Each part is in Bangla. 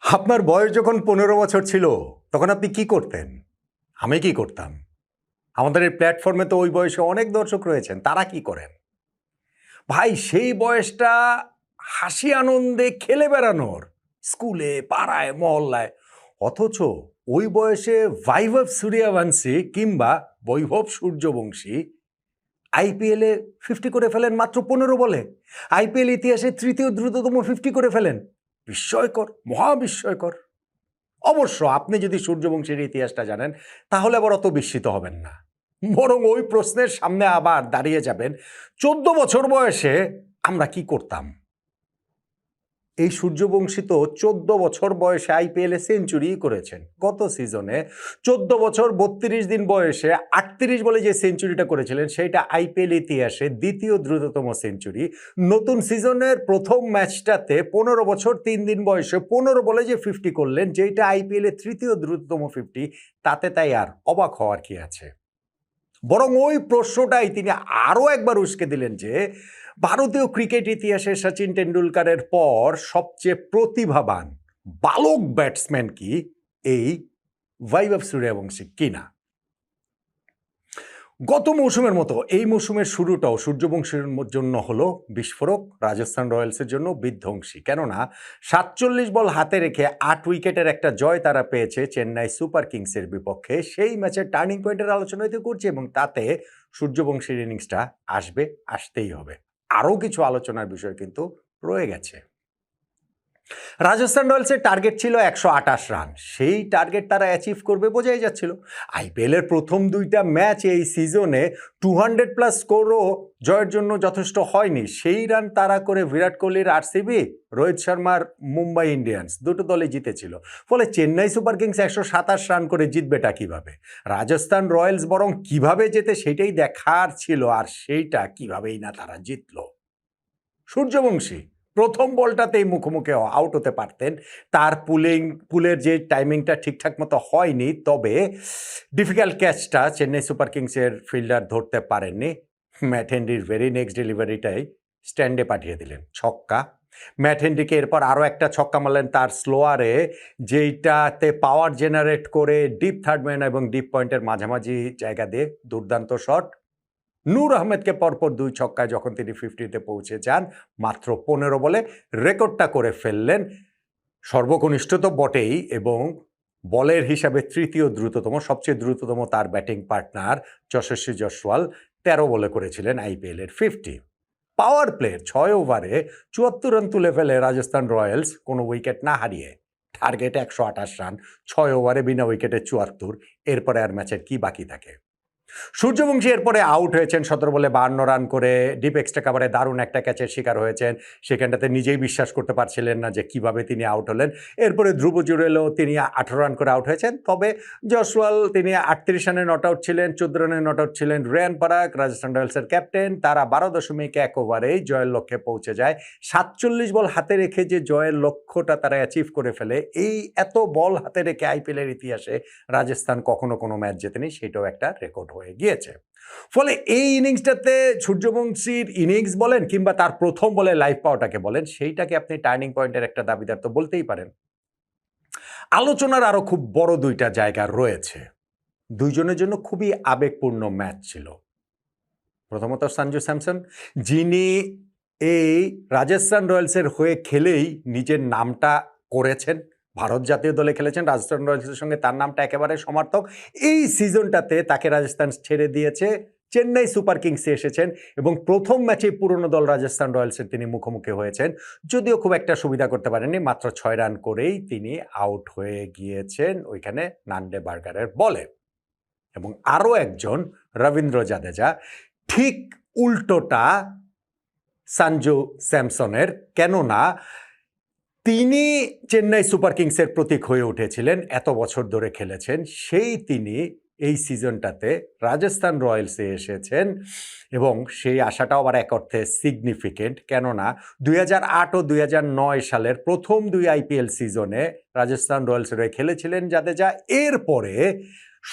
আপনার বয়স যখন ১৫ বছর ছিল তখন আপনি কি করতেন? আমি কি করতাম? আমাদের এই প্ল্যাটফর্মে তো ওই বয়সে অনেক দর্শক রয়েছেন। তারা কি করেন? ভাই সেই বয়সটা হাসি আনন্দে খেলে বেড়ানোর। স্কুলে, পাড়ায়, মহল্লায়। অথচ ওই বয়সে বৈভব সূর্যবংশী কিংবা বৈভব সূর্যবংশী আইপিএলে 50 করে ফেলেন মাত্র ১৫ বলে। আইপিএল ইতিহাসে তৃতীয় দ্রুততম 50 করে ফেলেন। বিস্ময়কর, মহা বিস্ময়কর। অবশ্য আপনি যদি সূর্যবংশীর ইতিহাসটা জানেন তাহলে আবার অত বিস্মিত হবেন না, বরং ওই প্রশ্নের সামনে আবার দাঁড়িয়ে যাবেন 14 বছর বয়সে আমরা কি করতাম। এই সূর্যবংশী তো 14 বছর বয়সে আইপিএলে সেঞ্চুরি করেছেন গত সিজনে। 14 বছর 32 দিন বয়সে 38 বলে যে সেঞ্চুরিটা করেছিলেন সেটা আইপিএল ইতিহাসে দ্বিতীয় দ্রুততম সেঞ্চুরি। নতুন সিজনের প্রথম ম্যাচটাতে 15 বছর 3 দিন বয়সে 15 বলে যে 50 করলেন, যেটা আইপিএল এর তৃতীয় দ্রুততম 50, তাতে তাই আর অবাক হওয়ার কি আছে। বরং ওই প্রশ্নটাই তিনি আরও একবার উস্কে দিলেন যে ভারতীয় ক্রিকেট ইতিহাসে সচিন টেন্ডুলকারের পর সবচেয়ে প্রতিভাবান বালক ব্যাটসম্যান কি এই বৈভব সূর্যবংশী কিনা। গত মৌসুমের মতো এই মৌসুমের শুরুটাও সূর্যবংশীর জন্য হলো বিস্ফোরক, রাজস্থান রয়্যালসের জন্য বিধ্বংসী। কেননা 47 বল হাতে রেখে 8 উইকেটের একটা জয় তারা পেয়েছে চেন্নাই সুপার কিংসের বিপক্ষে। সেই ম্যাচের টার্নিং পয়েন্টের আলোচনাই তো করছি, এবং তাতে সূর্যবংশীর ইনিংসটা আসতেই হবে। আরও কিছু আলোচনার বিষয় কিন্তু রয়ে গেছে। রাজস্থান রয়্যালসের টার্গেট ছিল 128 রান। সেই টার্গেট তারা অ্যাচিভ করবে বোঝাই যাচ্ছিল। আইপিএলের প্রথম দুইটা ম্যাচ এই সিজনে 200+ স্কোরও জয়ের জন্য যথেষ্ট হয়নি। সেই রান তারা করে বিরাট কোহলির আরসিবি, রোহিত শর্মার মুম্বাই ইন্ডিয়ান্স দুটো দলে জিতেছিল। ফলে চেন্নাই সুপার কিংস 127 রান করে জিতবেটা কিভাবে? রাজস্থান রয়্যালস বরং কিভাবে জেতে সেটাই দেখার ছিল, আর সেইটা কিভাবেই না তারা জিতল। সূর্যবংশী প্রথম বলটাতেই মুখোমুখি আউট হতে পারতেন। তার পুলের যে টাইমিংটা ঠিকঠাক মতো হয়নি, তবে ডিফিকাল্ট ক্যাচটা চেন্নাই সুপার কিংসের ফিল্ডার ধরতে পারেননি। ম্যাট হেনরির ভেরি নেক্সট ডেলিভারিটাই স্ট্যান্ডে পাঠিয়ে দিলেন, ছক্কা। ম্যাট হেনরিকে এরপর আরও একটা ছক্কা মারলেন তার স্লোয়ারে, যেইটাতে পাওয়ার জেনারেট করে ডিপ থার্ড ম্যান এবং ডিপ পয়েন্টের মাঝামাঝি জায়গা দিয়ে দুর্দান্ত শট। নূর আহমেদকে পরপর 2 ছক্কায় যখন তিনি 50-তে পৌঁছে যান মাত্র 15 বলে, রেকর্ডটা করে ফেললেন। সর্বকনিষ্ঠ তো বটেই, এবং বলের হিসাবে তৃতীয় দ্রুততম, সবচেয়ে দ্রুততম তার ব্যাটিং পার্টনার যশস্বী জয়সওয়াল 13 বলে করেছিলেন আইপিএল এর 50। পাওয়ার প্লের 6 ওভারে 74 রান তুলে ফেলে রাজস্থান রয়্যালস কোনো উইকেট না হারিয়ে। টার্গেট 128 রান, 6 ওভারে বিনা উইকেটে 74। এরপরে আর ম্যাচের কি বাকি থাকে? সূর্যবংশী এরপরে আউট হয়েছেন 17 বলে 52 রান করে। ডিপ এক্সট্রা কাভারে দারুণ একটা ক্যাচের শিকার হয়েছেন। সেখানটাতে নিজেই বিশ্বাস করতে পারছিলেন না যে কিভাবে তিনি আউট হলেন। এরপরে ধ্রুব জুরেলও তিনি 18 রান করে আউট হয়েছেন। তবে জয়সওয়াল তিনি 38 রানে নট আউট ছিলেন, 14 রানে নট আউট ছিলেন। রিয়ান পরাগ রাজস্থান রয়্যালসের ক্যাপ্টেন, তারা 12.1 ওভারেই জয়ের লক্ষ্যে পৌঁছে যায়। 47 বল হাতে রেখে যে জয়ের লক্ষ্যটা তারা অ্যাচিভ করে ফেলে, এই এত বল হাতে রেখে আইপিএলের ইতিহাসে রাজস্থান কখনো কোনো ম্যাচ জেতেনি, সেটাও একটা রেকর্ড হয়ে গিয়েছে। ফলে এই ইনিংসটাতে সূর্যবংশীর ইনিংস বলেন কিংবা তার প্রথম বলে লাইফ পাওয়াটাকে বলেন, সেইটাকে আপনি টার্নিং পয়েন্টের একটা দাবিদার তো বলতেই পারেন। আলোচনার আরো খুব বড় দুইটা জায়গা রয়েছে। দুইজনের জন্য খুবই আবেগপূর্ণ ম্যাচ ছিল। প্রথমত সঞ্জু স্যামসন, যিনি এই রাজস্থান রয়্যালসের হয়ে খেলেই নিজের নামটা করেছেন। ভারত জাতীয় দলে খেলেছেন, রাজস্থান রয়্যালসের সঙ্গে তার নামটা একেবারে সমার্থক। এই সিজনটাতে তাকে রাজস্থান ছেড়ে দিয়েছে, চেন্নাই সুপার কিংসে এসেছেন, এবং প্রথম ম্যাচে পুরনো দল রাজস্থান রয়্যালসের তিনি মুখোমুখি হয়েছেন। যদিও খুব একটা সুবিধা করতে পারেননি, মাত্র 6 রান করেই তিনি আউট হয়ে গিয়েছেন ওইখানে নান্ডে বার্গারের বলে। এবং আরও একজন রবীন্দ্র জাদেজা, ঠিক উল্টোটা সঞ্জু স্যামসনের। কেননা তিনি চেন্নাই সুপার কিংসের প্রতীক হয়ে উঠেছিলেন, এত বছর ধরে খেলেছেন, সেই তিনি এই সিজনটাতে রাজস্থান রয়্যালসে এসেছেন, এবং সেই আশাটাও আবার এক অর্থে সিগনিফিকেন্ট। কেননা 2008 ও 2009 সালের প্রথম 2 আইপিএল সিজনে রাজস্থান রয়্যালসের হয়ে খেলেছিলেন জাদেজা। এরপরে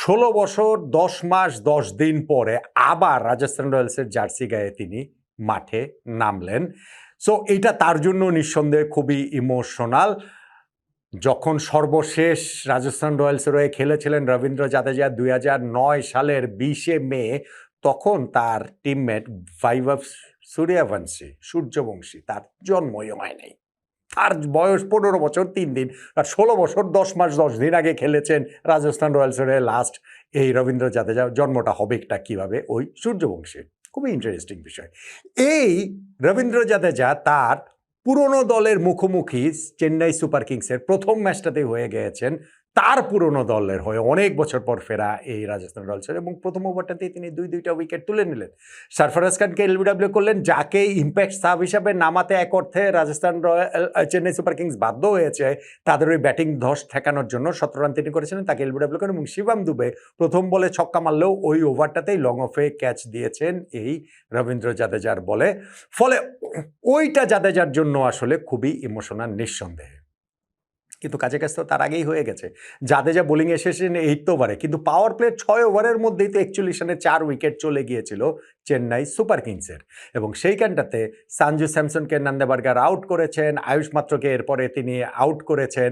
16 বছর 10 মাস 10 দিন পরে আবার রাজস্থান রয়্যালসের জার্সি গায়ে তিনি মাঠে নামলেন। সো এইটা তার জন্য নিঃসন্দেহে খুবই ইমোশনাল। যখন সর্বশেষ রাজস্থান রয়্যালসের হয়ে খেলেছিলেন রবীন্দ্র জাদেজা 2009 সালের 20শে মে, তখন তার টিমমেট ভাইভব সূর্যবংশী তার জন্মই হয় নাই। তার বয়স 15 বছর 3 দিন, আর 16 বছর 10 মাস 10 দিন আগে খেলেছেন রাজস্থান রয়্যালসের হয়ে লাস্ট এই রবীন্দ্র জাদেজা। জন্মটা হবেটা কীভাবে ওই সূর্যবংশীর, খুবই ইন্টারেস্টিং বিষয়। এই রবীন্দ্র জাদেজা তার পুরনো দলের মুখোমুখি চেন্নাই সুপার কিংসের প্রথম ম্যাচটাতেই হয়ে গিয়েছেন তার পুরনো দলের হয়ে অনেক বছর পর ফেরা এই রাজস্থান রয়্যালসের, এবং প্রথম ওভারটাতেই তিনি দুইটা উইকেট তুলে নিলেন। সরফরাজ খানকে এলবিডব্লিউ করলেন, যাকে ইম্প্যাক্ট সাব হিসাবে নামাতে এক অর্থে রাজস্থান চেন্নাই সুপার কিংস বাধ্য হয়েছে তাদের ওই ব্যাটিং ধস ঠেকানোর জন্য। 17 রান তিনি করেছিলেন, তাকে এলবিডব্লিউ করেন, এবং শিবম দুবে প্রথম বলে ছক্কা মারলেও ওই ওভারটাতেই লং অফে ক্যাচ দিয়েছেন এই রবীন্দ্র জাদেজার বলে। ফলে ওইটা জাদেজার জন্য আসলে খুবই ইমোশনাল নিঃসন্দেহে, কিন্তু কাছে কাছে তো তার আগেই হয়ে গেছে। জাদেজা বোলিং এসেছেন 8 ওভারে, কিন্তু পাওয়ার প্লে 6 ওভারের মধ্যেই তো 41 রানে 4 উইকেট চলে গিয়েছিল চেন্নাই সুপার কিংসের, এবং সেইখানটাতে সঞ্জু স্যামসনকে নন্দেবার্গার আউট করেছেন, আয়ুষ মাত্রকে এরপরে তিনি আউট করেছেন,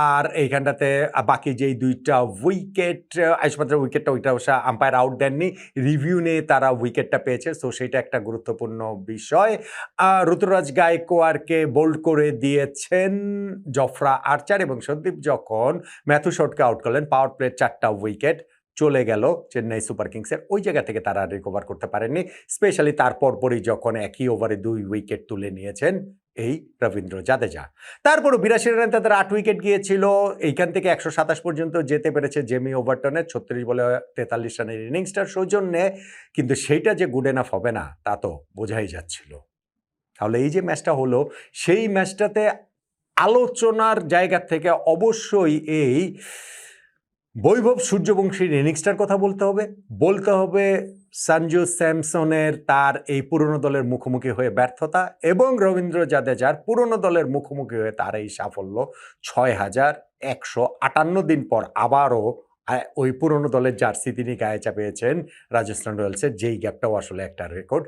আর এইখানটাতে বাকি যেই দুইটা উইকেট, আয়ুষ মাত্রের উইকেটটা ওইটা অবশ্য আম্পায়ার আউট দেননি, রিভিউ নিয়ে তারা উইকেটটা পেয়েছে, সো সেটা একটা গুরুত্বপূর্ণ বিষয়। ঋতুরাজ গায়কোয়াড়কে বোল্ড করে দিয়েছেন জফরা আর্চার, এবং সন্দীপ যখন ম্যাথু শটকে আউট করলেন, পাওয়ার প্লের 4টা উইকেট চলে গেল চেন্নাই সুপার কিংসের। ওই জায়গা থেকে তারা রিকভার করতে পারেননি, স্পেশালি তারপরই যখন একই ওভারে 2 উইকেট তুলে নিয়েছেন এই রবীন্দ্র জাদেজা। তারপরও 82 রানে তাদের 8 উইকেট গিয়েছিল, এইখান থেকে 127 পর্যন্ত যেতে পেরেছে জেমি ওভারটনের 36 বলে 43 রানের ইনিংসটার সৌজন্যে, কিন্তু সেইটা যে গুড এনাফ হবে না তা তো বোঝাই যাচ্ছিল। তাহলে এই যে ম্যাচটা হলো, সেই ম্যাচটাতে আলোচনার জায়গা থেকে অবশ্যই এই বৈভব সূর্যবংশীর ইনিংসটার কথা বলতে হবে সঞ্জু স্যামসনের তার এই পুরনো দলের মুখোমুখি হয়ে ব্যর্থতা, এবং রবীন্দ্র জাদেজার পুরনো দলের মুখোমুখি হয়ে তার এই সাফল্য। 6158 দিন পর আবারও ওই পুরনো দলের জার্সি তিনি গায়ে চাপিয়েছেন রাজস্থান রয়্যালসের, যেই গ্যাপটাও আসলে একটা রেকর্ড।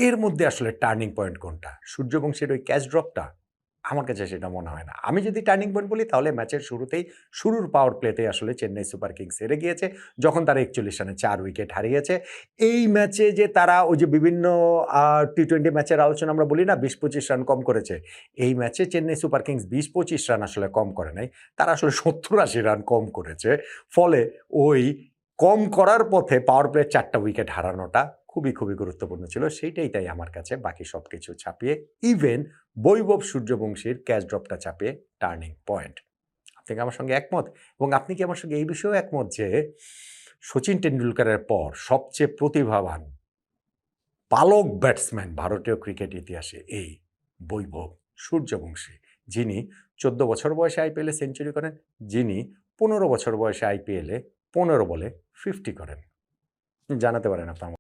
এর মধ্যে আসলে টার্নিং পয়েন্ট কোনটা? সূর্যবংশীর ওই ক্যাচ ড্রপটা? আমার কাছে সেটা মনে হয় না। আমি যদি টার্নিং পয়েন্ট বলি, তাহলে ম্যাচের শুরুর পাওয়ার প্লেতেই আসলে চেন্নাই সুপার কিংস হেরে গিয়েছে, যখন তারা 41 রানে 4 উইকেট হারিয়েছে। এই ম্যাচে যে তারা ওই যে বিভিন্ন টি-20 ম্যাচের আলোচনা আমরা বলি না, 20-25 রান কম করেছে, এই ম্যাচে চেন্নাই সুপার কিংস 20-25 রান আসলে কম করে নাই, তারা আসলে 70-80 রান কম করেছে। ফলে ওই কম করার পথে পাওয়ার প্লের 4টা উইকেট হারানোটা খুবই গুরুত্বপূর্ণ ছিল। সেইটাই তাই আমার কাছে বাকি সব কিছু ছাপিয়ে, ইভেন বৈভব সূর্যবংশীর ক্যাচ ড্রপটা ছাপিয়ে টার্নিং পয়েন্ট। আপনি কি আমার সঙ্গে একমত? এবং আপনি কি আমার সঙ্গে এই বিষয়েও একমত যে শচীন টেন্ডুলকারের পর সবচেয়ে প্রতিভাবান পালক ব্যাটসম্যান ভারতীয় ক্রিকেট ইতিহাসে এই বৈভব সূর্যবংশী, যিনি 14 বছর বয়সে আইপিএলে সেঞ্চুরি করেন, যিনি 15 বছর বয়সে আইপিএলে 15 বলে 50 করেন? জানাতে পারেন আপনার